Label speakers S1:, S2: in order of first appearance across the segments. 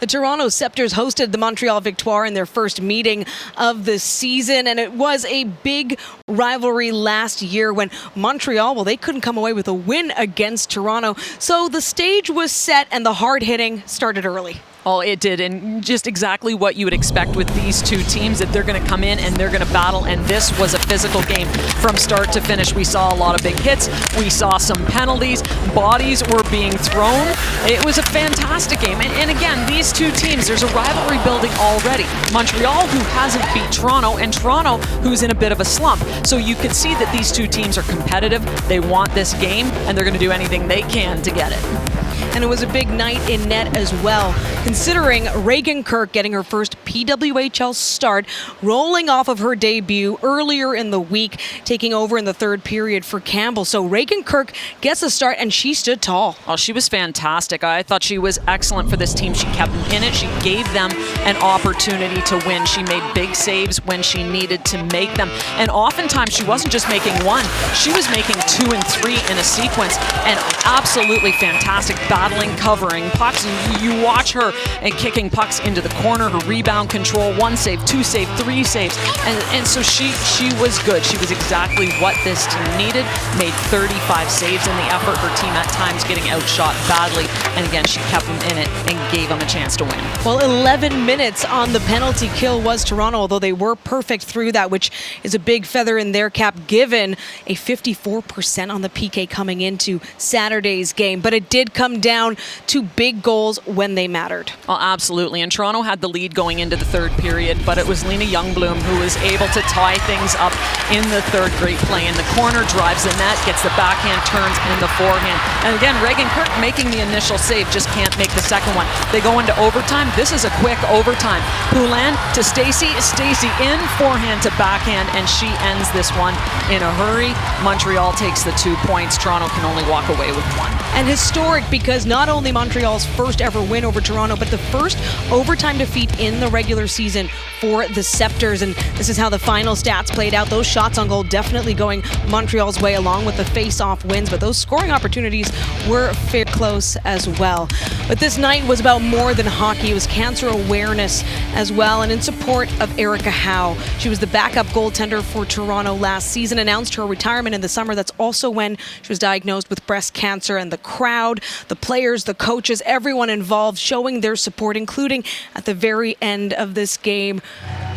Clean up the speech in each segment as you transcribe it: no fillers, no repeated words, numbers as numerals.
S1: The Toronto Scepters hosted the Montreal Victoire in their first meeting of the season, and it was a big rivalry last year when Montreal, well, they couldn't come away with a win against Toronto. So the stage was set and the hard hitting started early.
S2: Oh, it did, and just exactly what you would expect with these two teams, that they're going to come in and they're going to battle, and this was a physical game from start to finish. We saw a lot of big hits, we saw some penalties, bodies were being thrown. It was a fantastic game, and again, these two teams, there's a rivalry building already. Montreal, who hasn't beat Toronto, and Toronto, who's in a bit of a slump. So you could see that these two teams are competitive, they want this game, and they're going to do anything they can to get it.
S1: And it was a big night in net as well, considering Reagan Kirk getting her first PWHL start, rolling off of her debut earlier in the week, taking over in the third period for Campbell. So Reagan Kirk gets a start, and she stood tall.
S2: Oh, she was fantastic. I thought she was excellent for this team. She kept them in it. She gave them an opportunity to win. She made big saves when she needed to make them. And oftentimes, she wasn't just making one. She was making 2 and 3 in a sequence, and absolutely fantastic battling, covering pucks. And you watch her and kicking pucks into the corner, her rebound control, 1 save, 2 save, 3 saves. And so she was good. She was exactly what this team needed, made 35 saves in the effort. Her team at times getting outshot badly. And again, she kept them in it and gave them a chance to win.
S1: Well, 11 minutes on the penalty kill was Toronto, although they were perfect through that, which is a big feather in their cap, given a 54% on the PK coming into Saturday's game. But it did come down to big goals when they mattered.
S2: Oh, absolutely. And Toronto had the lead going into the third period, but it was Lena Youngbloom who was able to tie things up in the third. Great play in the corner, drives the net, gets the backhand, turns in the forehand. And again, Reagan Kirk making the initial save, just can't make the second one. They go into overtime. This is a quick overtime. Poulin to Stacey. Stacey in, forehand to backhand, and she ends this one in a hurry. Montreal takes the 2 points. Toronto can only walk away with 1.
S1: And historic, because not only Montreal's first ever win over Toronto, but the first overtime defeat in the regular season for the Scepters. And this is how the final stats played out. Those shots on goal definitely going Montreal's way, along with the face-off wins, but those scoring opportunities were fair close as well. But this night was about more than hockey. It was cancer awareness as well, and in support of Erica Howe. She was the backup goaltender for Toronto last season, announced her retirement in the summer. That's also when she was diagnosed with breast cancer, and the crowd, the players, the coaches, everyone involved showing their support, including at the very end of this game,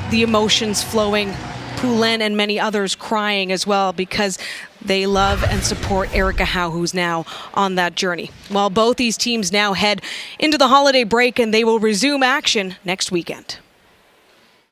S1: the emotions flowing, Poulin and many others crying as well, because they love and support Erica Howe, who's now on that journey. While both these teams now head into the holiday break, and they will resume action next weekend.